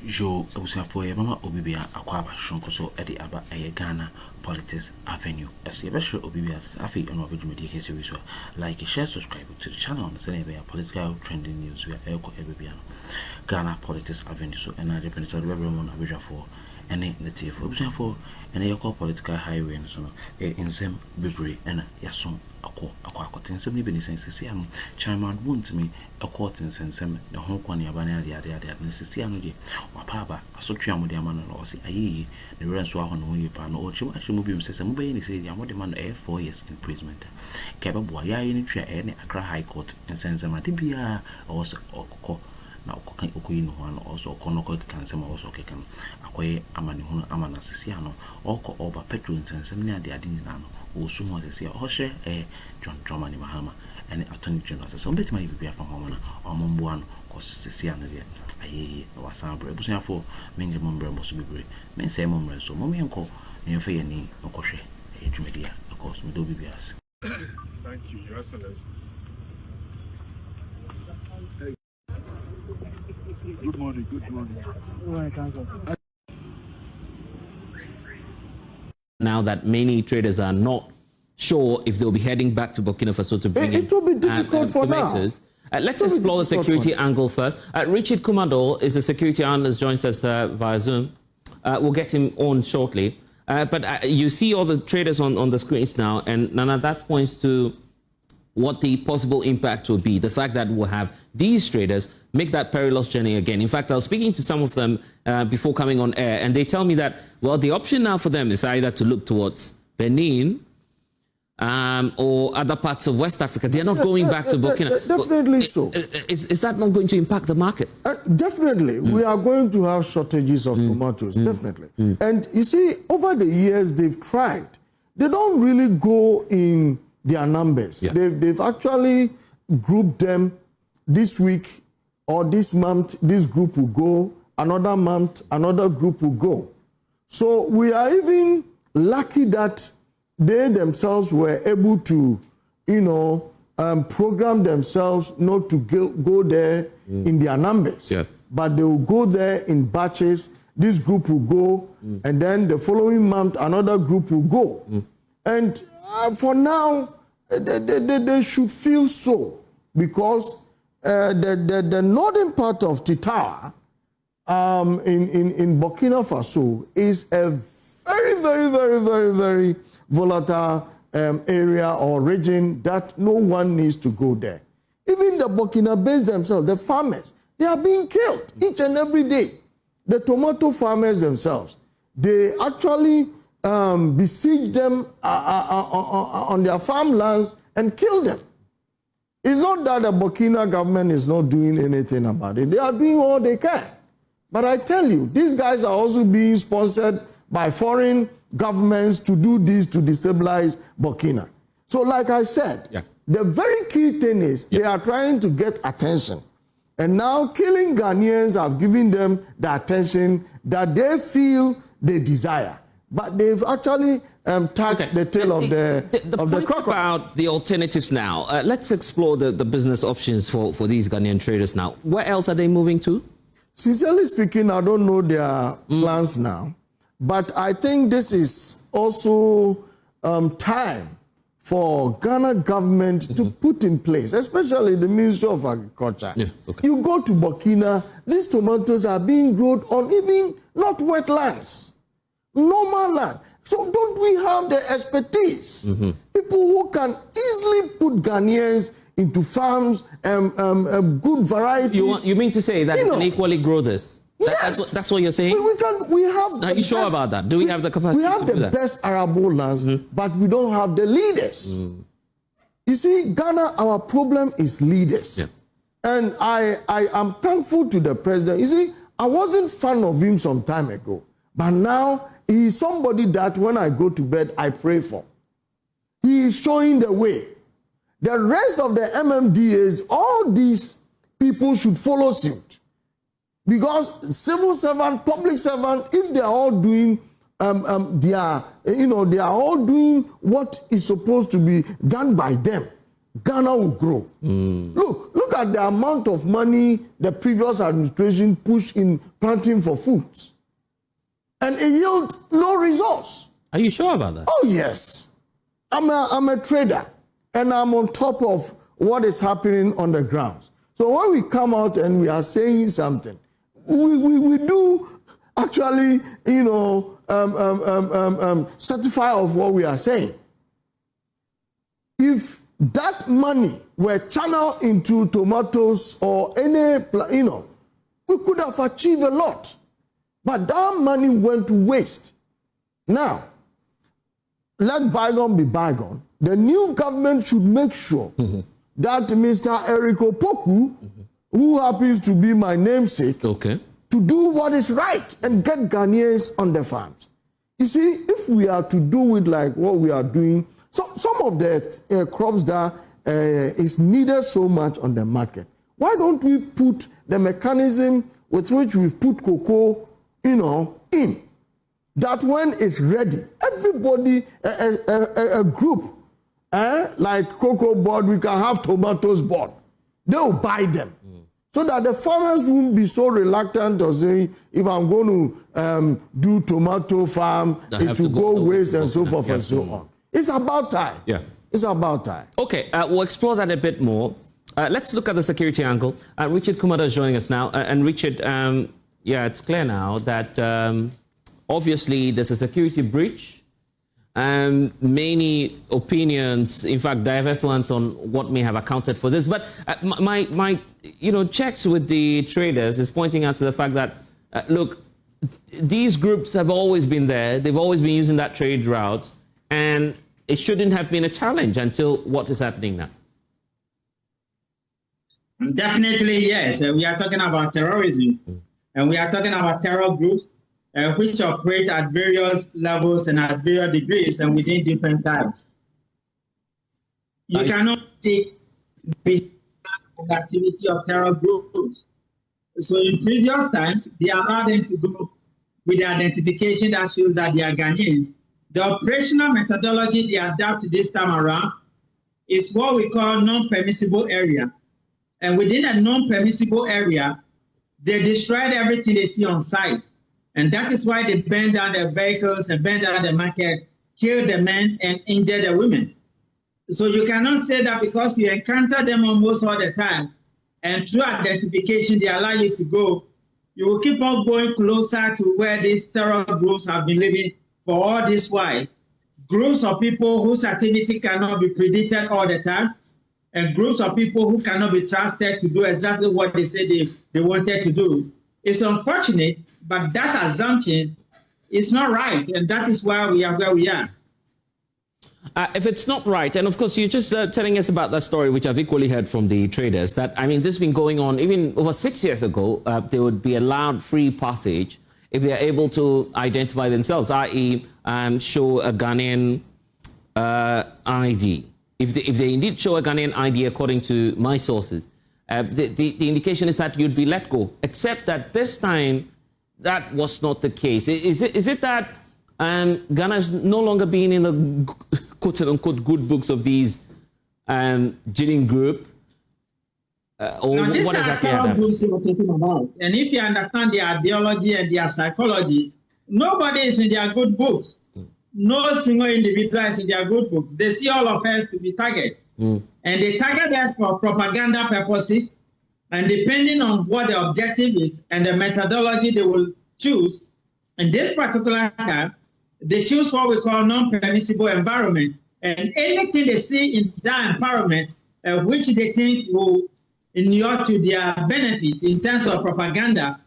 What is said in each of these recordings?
Jo, I was for a mama Obibia, Aquaba, Shonkoso, Eddie Abba, Ghana, Politics Avenue. As a special Obibia, I feel on average media case, like a share, subscribe to the channel on the same political trending news. We are Elko Ebiano, Ghana Politics Avenue. So, and I depend on everyone average for any native for any political highway and so in some Bibri and Yason. Aqua in some living sense, Chairman Wontumi, a court in Sensem, the Hong Kong Yabana, the Necessiano, or Papa, a Sotriam with the man or see a the rest were on you pan or Chimashi movie says, and Mubay says, I want the man 4 years imprisonment. Cababa, any tria any Accra High Court and Sensema Dibia also or now Okuino one also Konoko can also can acquire Amanihuna Amana Siciano or over petrol and Sensemina de Adinano. Soon as I Osher, John Drummond Mahama, and Attorney General. So, bet my be from Homana or Mombuan, cause Siciana. I was a brave for minimum bremos to be brave. Men say Momra, so Mommy uncle, and Fayani, no Koshe, a Jumedia, of course, with Obibias. Thank you, Your Excellency. Good morning, good morning. Now that many traders are not sure if they'll be heading back to Burkina Faso to bring in it will be difficult for tomatoes. Let's explore the security angle first. Richard Kumado is a security analyst, joins us via Zoom. We'll get him on shortly. But you see all the traders on the screens now, and Nana, that points to what the possible impact will be. The fact that we'll have these traders make that perilous journey again. In fact, I was speaking to some of them before coming on air, and they tell me that, well, the option now for them is either to look towards Benin or other parts of West Africa. They're not going back to Burkina. Definitely so. Is that not going to impact the market? Definitely. We are going to have shortages of tomatoes, definitely. And you see, over the years, they've tried. They don't really go in their numbers. Yeah. They've actually grouped them this week or this month, this group will go, another month, another group will go. So we are even lucky that they themselves were able to, program themselves not to go there in their numbers. Yeah. But they will go there in batches. This group will go, and then the following month, another group will go. And for now, they should feel so, because the northern part of Titawa in Burkina Faso is a very, very, very, very, very volatile area or region that no one needs to go there. Even the Burkinabés themselves, the farmers, they are being killed each and every day. The tomato farmers themselves, they actually besiege them on their farmlands and kill them. It's not that the Burkina government is not doing anything about it. They are doing all they can. But I tell you, these guys are also being sponsored by foreign governments to do this to destabilize Burkina. So like I said, the very key thing is they are trying to get attention. And now killing Ghanaians have given them the attention that they feel they desire. But they've actually touched the tail of the crocodile. About the alternatives now. Let's explore the business options for these Ghanaian traders now. Where else are they moving to? Sincerely speaking, I don't know their plans now. But I think this is also time for Ghana government to put in place, especially the Ministry of Agriculture. You go to Burkina, these tomatoes are being grown on even not wetlands, normal lands. So don't we have the expertise? People who can easily put Ghanaians into farms, a good variety. You mean to say that you can equally grow this? Yes. That's what you're saying? We have. Are you sure about that? Do we have the capacity to do that? We have the best arable lands, but we don't have the leaders. You see, Ghana, our problem is leaders. And I am thankful to the president. You see, I wasn't fan of him some time ago, but now he is somebody that when I go to bed, I pray for. He is showing the way. The rest of the MMDAs, all these people should follow suit. Because civil servant, public servant, if they are all doing they are all doing what is supposed to be done by them, Ghana will grow. Look at the amount of money the previous administration pushed in planting for foods. And it yield no results. Are you sure about that? Oh, yes. I'm a trader, and I'm on top of what is happening on the grounds. So when we come out and we are saying something, we do actually, certify of what we are saying. If that money were channeled into tomatoes or any, we could have achieved a lot. But that money went to waste. Now, let bygone be bygone. The new government should make sure that Mr. Eric Opoku, who happens to be my namesake, to do what is right and get Ghanaians on the farms. You see, if we are to do it like what we are doing, so some of the crops that is needed so much on the market, why don't we put the mechanism with which we've put cocoa, in? That when it's ready, everybody, a group, like Cocoa Board, we can have Tomatoes Board. They will buy them. So that the farmers won't be so reluctant to say, if I'm going to do tomato farm, it will go waste and so forth and so on. It's about time. Yeah. It's about time. Okay, we'll explore that a bit more. Let's look at the security angle. Richard Kumado is joining us now. And Richard, it's clear now that obviously there's a security breach. Many opinions, in fact, diverse ones on what may have accounted for this. But my checks with the traders is pointing out to the fact that, look, these groups have always been there. They've always been using that trade route. And it shouldn't have been a challenge until what is happening now. Definitely, yes. We are talking about terrorism. And we are talking about terror groups which operate at various levels and at various degrees and within different types. You cannot take the activity of terror groups. So in previous times, they allowed them to go with the identification that shows that they are Ghanaians. The operational methodology they adapt this time around is what we call non-permissible area. And within a non-permissible area, they destroyed everything they see on site. And that is why they burn down their vehicles and burn down the market, kill the men and injure the women. So you cannot say that because you encounter them almost all the time, and through identification they allow you to go, you will keep on going closer to where these terror groups have been living for all this while. Groups of people whose activity cannot be predicted all the time, and groups of people who cannot be trusted to do exactly what they say they wanted to do. It's unfortunate, but that assumption is not right, and that is why we are where we are. If it's not right, and of course you're just telling us about that story, which I've equally heard from the traders, that, I mean, this has been going on even over 6 years ago. They would be allowed free passage if they are able to identify themselves, i.e. show a Ghanaian ID. If they indeed show a Ghanaian ID, according to my sources, the indication is that you'd be let go, except that this time that was not the case. Is it that Ghana is no longer being in the quote-unquote good books of these Jilin group? Or now, these what are exactly terror groups you're talking about. And if you understand their ideology and their psychology, nobody is in their good books. No single individual is in their good books. They see all of us to be targets. And they target us for propaganda purposes. And depending on what the objective is and the methodology they will choose, in this particular time, they choose what we call non-permissible environment. And anything they see in that environment, which they think will inure to their benefit in terms of propaganda,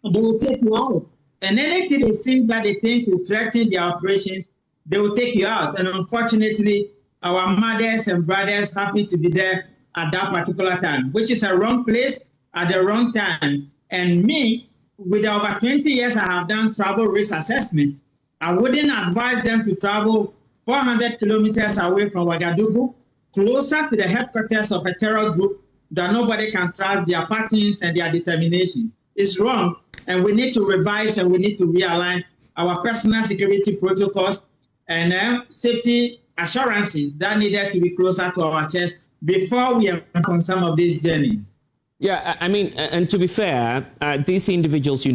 they will take you out. And anything they see that they think will threaten their operations, they will take you out. And unfortunately, our mothers and brothers happen to be there at that particular time, which is a wrong place at the wrong time. And me, with over 20 years I have done travel risk assessment, I wouldn't advise them to travel 400 kilometers away from Ouagadougou, closer to the headquarters of a terror group that nobody can trust their patterns and their determinations. It's wrong, and we need to revise and we need to realign our personal security protocols and safety assurances that needed to be closer to our chest before we embark on some of these journeys. Yeah, I mean, and to be fair, these individuals,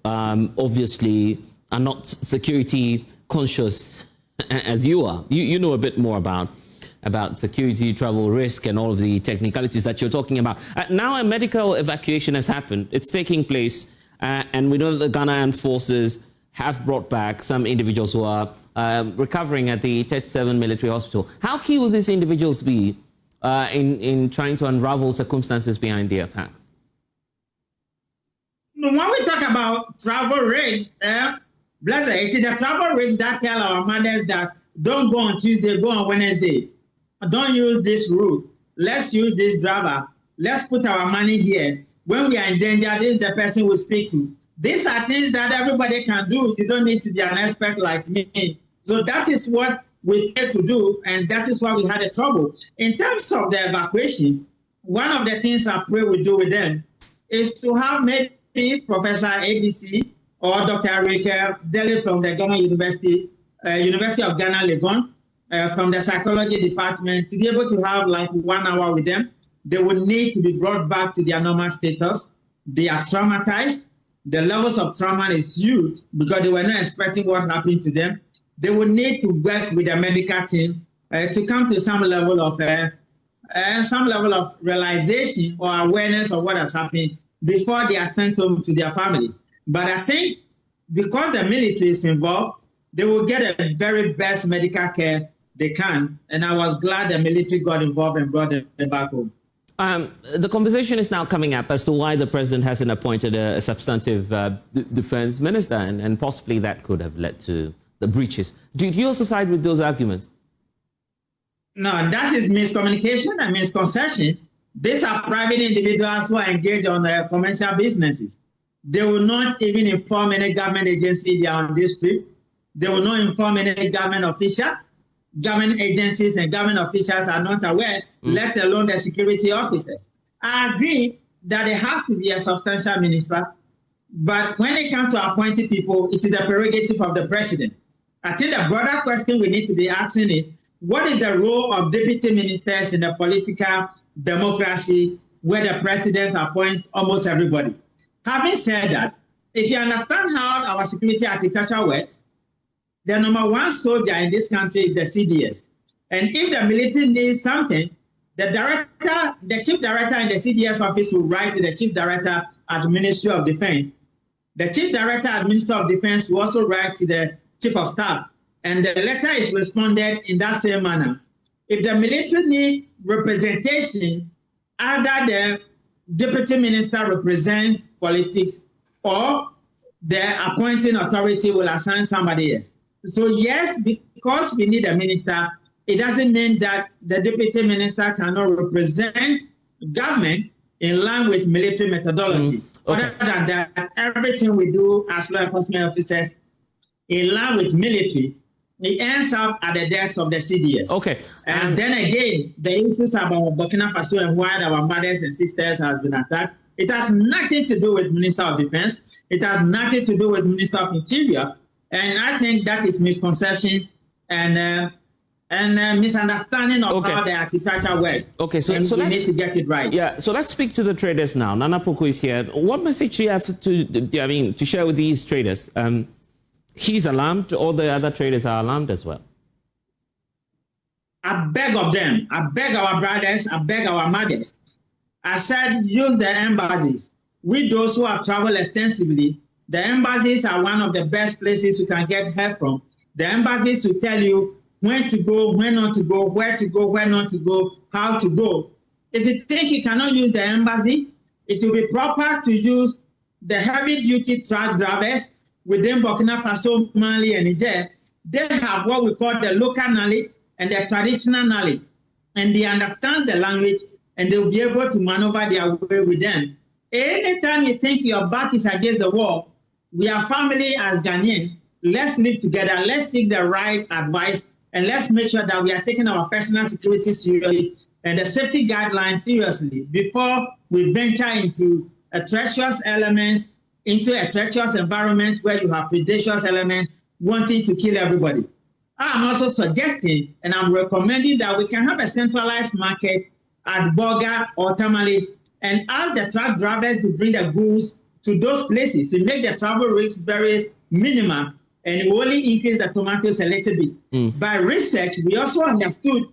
obviously are not security conscious as you are. You know a bit more about security, travel risk, and all of the technicalities that you're talking about. Now a medical evacuation has happened. It's taking place, and we know that the Ghanaian forces have brought back some individuals who are recovering at the 37 military hospital. How key will these individuals be in trying to unravel circumstances behind the attacks? When we talk about travel risks, bless it is the travel risks that tell our mothers that don't go on Tuesday, go on Wednesday. Don't use this route. Let's use this driver. Let's put our money here. When we are in danger, this is the person we speak to. These are things that everybody can do. You don't need to be an expert like me. So that is what we had to do, and that is why we had a trouble. In terms of the evacuation, one of the things I pray we do with them is to have maybe Professor ABC or Dr. Arike Dele from the Ghana University of Ghana, Legon, from the psychology department, to be able to have like 1 hour with them. They will need to be brought back to their normal status. They are traumatized. The levels of trauma is huge because they were not expecting what happened to them. They will need to work with the medical team to come to some level of realization or awareness of what has happened before they are sent home to their families. But I think because the military is involved, they will get the very best medical care they can. And I was glad the military got involved and brought them back home. The conversation is now coming up as to why the president hasn't appointed a substantive defense minister, and possibly that could have led to the breaches. Do you also side with those arguments? No, that is miscommunication and misconception. These are private individuals who are engaged on commercial businesses. They will not even inform any government agency they are on this trip. They will not inform any government official. Government agencies and government officials are not aware, let alone the security officers. I agree that there has to be a substantial minister, but when it comes to appointing people, it is the prerogative of the president. I think the broader question we need to be asking is, what is the role of deputy ministers in the political democracy where the president appoints almost everybody? Having said that, if you understand how our security architecture works, the number one soldier in this country is the CDS. And if the military needs something, the chief director in the CDS office will write to the chief director at the Ministry of Defense. The chief director at Ministry of Defense will also write to the chief of staff. And the letter is responded in that same manner. If the military needs representation, either the deputy minister represents politics or the appointing authority will assign somebody else. So yes, because we need a minister, it doesn't mean that the deputy minister cannot represent government in line with military methodology. Okay. Other than that, everything we do as law enforcement officers in line with military, it ends up at the desk of the CDS. Okay. And then again, the issues about Burkina Faso and why our mothers and sisters has been attacked, it has nothing to do with Minister of Defense. It has nothing to do with Minister of Interior. And I think that is misconception and misunderstanding of how the architecture works. Okay, so we need to get it right. Yeah, so let's speak to the traders now. Nana Poku is here. What message do you have to share with these traders? He's alarmed, all the other traders are alarmed as well. I beg of them, I beg our brothers, I beg our mothers. I said, use the embassies. We those who have traveled extensively, the embassies are one of the best places you can get help from. The embassies will tell you when to go, when not to go, where to go, where not to go, how to go. If you think you cannot use the embassy, it will be proper to use the heavy-duty truck drivers within Burkina Faso, Mali, and Niger. They have what we call the local knowledge and the traditional knowledge, and they understand the language, and they'll be able to maneuver their way with them. Anytime you think your back is against the wall, we are family as Ghanaians. Let's live together. Let's seek the right advice, and let's make sure that we are taking our personal security seriously and the safety guidelines seriously before we venture into a treacherous elements, into a treacherous environment where you have predacious elements wanting to kill everybody. I'm also suggesting, and I'm recommending that we can have a centralized market at Boga or Tamale and ask the truck drivers to bring the goods to those places to make the travel risks very minimal, and it will only increase the tomatoes a little bit. By research, we also understood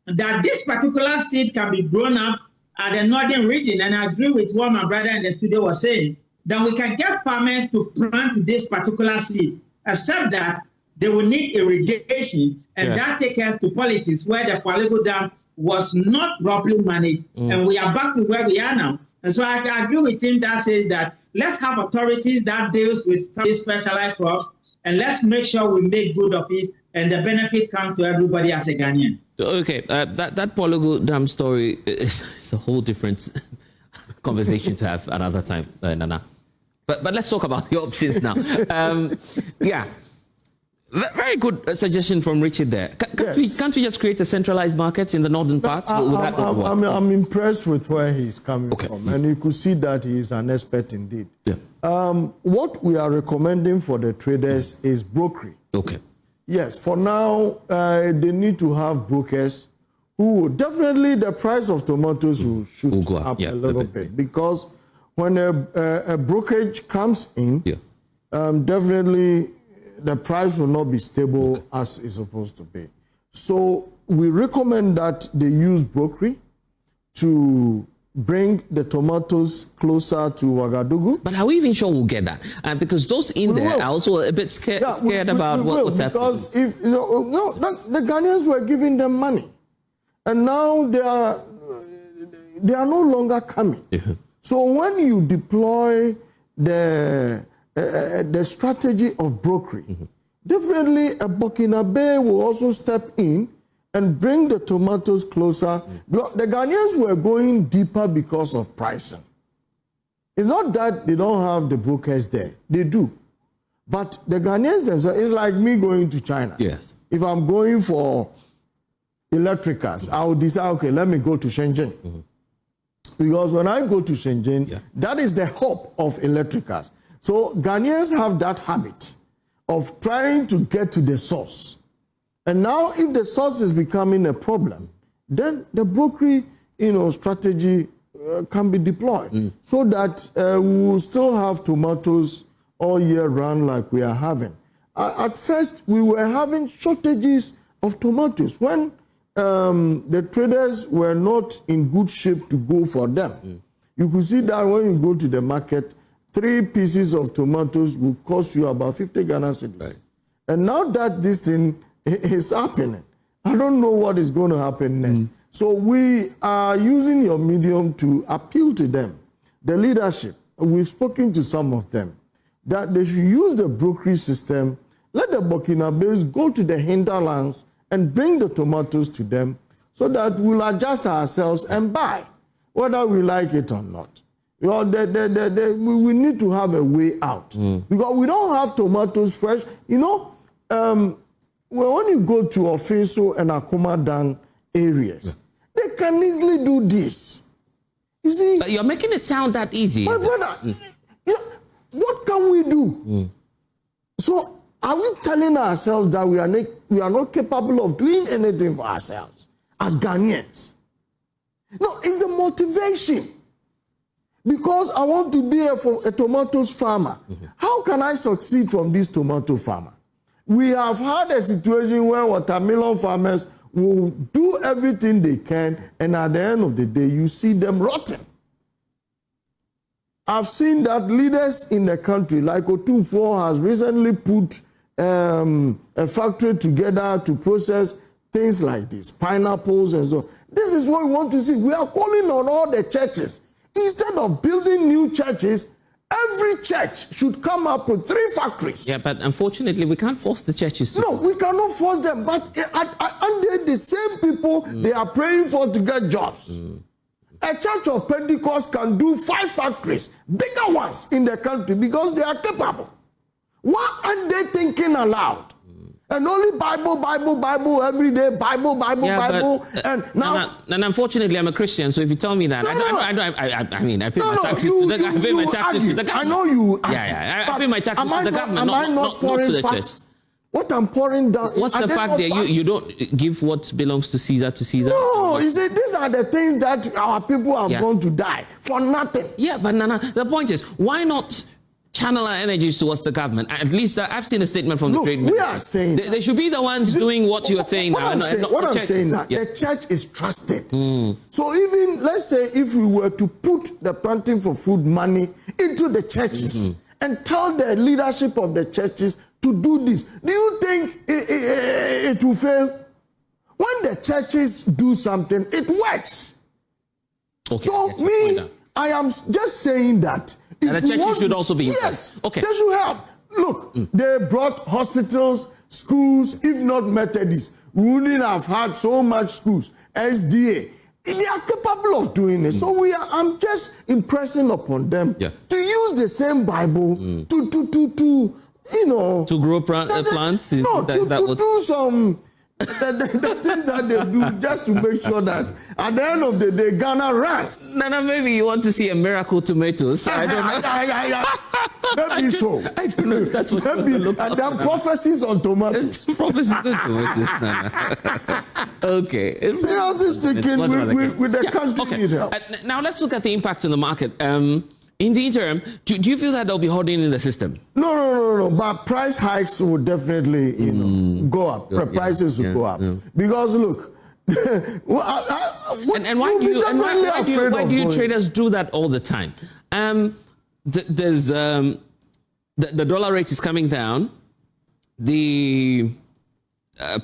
that this particular seed can be grown up at the northern region, and I agree with what my brother in the studio was saying, that we can get farmers to plant this particular seed, except that they will need irrigation, and that takes us to politics, where the Kwalego Dam was not properly managed, and we are back to where we are now. And so I agree with him that says that let's have authorities that deals with these specialized crops, and let's make sure we make good of it, and the benefit comes to everybody as a Ghanaian. Okay, that Kwalego Dam story is a whole different conversation to have another time, Nana. But let's talk about the options now. Yeah. Very good suggestion from Richard there. Can't we just create a centralized market in the northern parts? I'm impressed with where he's coming from, and you could see that he is an expert indeed. Yeah. What we are recommending for the traders is brokery. Okay. Yes, for now, they need to have brokers who definitely the price of tomatoes will shoot up a little bit, because when a brokerage comes in, definitely the price will not be stable as it's supposed to be. So we recommend that they use brokery to bring the tomatoes closer to Ouagadougou. But are we even sure we'll get that? Because those in there are also a bit scared about what's happening. Because if the Ghanaians were giving them money, and now they are no longer coming. So when you deploy the strategy of brokery, definitely a Burkinabe will also step in and bring the tomatoes closer. The Ghanaians were going deeper because of pricing. It's not that they don't have the brokers there. They do. But the Ghanaians themselves, it's like me going to China. Yes. If I'm going for electricals, I'll decide, okay, let me go to Shenzhen. Because when I go to Shenzhen, that is the hub of electricals. So Ghanaians have that habit of trying to get to the source. And now if the source is becoming a problem, then the brokery strategy can be deployed so that we will still have tomatoes all year round like we are having. At first, we were having shortages of tomatoes when the traders were not in good shape to go for them. You could see that when you go to the market, 3 pieces of tomatoes will cost you about 50 Ghana cedis. Right. And now that this thing is happening, I don't know what is going to happen next. So we are using your medium to appeal to them, the leadership. We've spoken to some of them, that they should use the brokerage system. Let the Burkinabes go to the hinterlands and bring the tomatoes to them so that we'll adjust ourselves and buy, whether we like it or not. We need to have a way out because we don't have tomatoes fresh. When you go to Ofeso and Akumadan areas, they can easily do this. You see, but you're making it sound that easy. My brother, what can we do? So, are we telling ourselves that we are not capable of doing anything for ourselves as Ghanaians? No, it's the motivation. Because I want to be a tomatoes farmer. How can I succeed from this tomato farmer? We have had a situation where watermelon farmers will do everything they can, and at the end of the day, you see them rotten. I've seen that leaders in the country, like Otumfuo, has recently put a factory together to process things like this, pineapples and so on. This is what we want to see. We are calling on all the churches. Instead of building new churches, every church should come up with 3 factories. Yeah, but unfortunately, we can't force the churches to. No, we cannot force them. But under the same people they are praying for to get jobs. A church of Pentecost can do 5 factories, bigger ones in the country, because they are capable. Why aren't they thinking aloud? And only Bible every day, Bible. And now, and unfortunately, I'm a Christian, so if you tell me that, I mean, I pay my taxes to the government. I know you. I pay my taxes to the government, not to the church. What I'm pouring down. What's the fact there? You don't give what belongs to Caesar to Caesar? No, you see, these are the things that our people are going to die for nothing. Yeah, but Nana, the point is, why not channel our energies towards the government? At least I've seen a statement from the trade ministry. We are saying they should be the ones doing what you are saying now. What I'm saying that the church is trusted. So even, let's say, if we were to put the planting for food money into the churches and tell the leadership of the churches to do this, do you think it will fail? When the churches do something, it works. Okay, so I am just saying that. And the churches should also be. Yes. Okay. They should help. Look, they brought hospitals, schools, if not Methodists. We wouldn't have had so much schools. SDA. They are capable of doing it. So I'm just impressing upon them to use the same Bible to grow plants. To do some the things that they do just to make sure that at the end of the day Ghana runs. No, maybe you want to see a miracle tomatoes. I don't know. Maybe so. I don't know if that's what you look and there are prophecies on tomatoes. Prophecies on tomatoes. Okay. Seriously speaking, with the country need help. Now let's look at the impact on the market. In the interim, do you feel that they'll be holding in the system? No. But price hikes will definitely, go up. Prices will go up because look. and why do you traders do that all the time? There's the dollar rate is coming down. The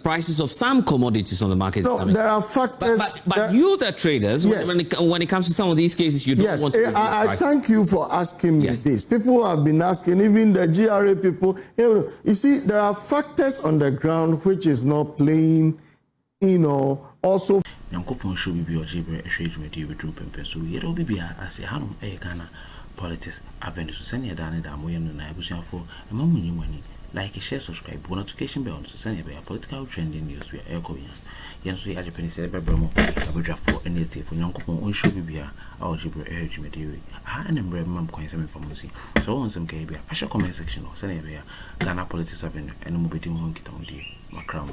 prices of some commodities on the market. There are factors. But you, the traders, when it comes to some of these cases, you don't want to. I thank you for asking me this. People have been asking, even the GRA people. You see, there are factors on the ground which is not playing. Also. Politics avenue so send your down that way and I was for a moment you money like share subscribe notification bell so send your political trending news we are echoing yes we are Japanese celebrate for any for young couple on show be our Jibra urge material and embrace mom coin some information so on some KB a comment section or send your Ghana politics avenue and mobile home kit on the macron.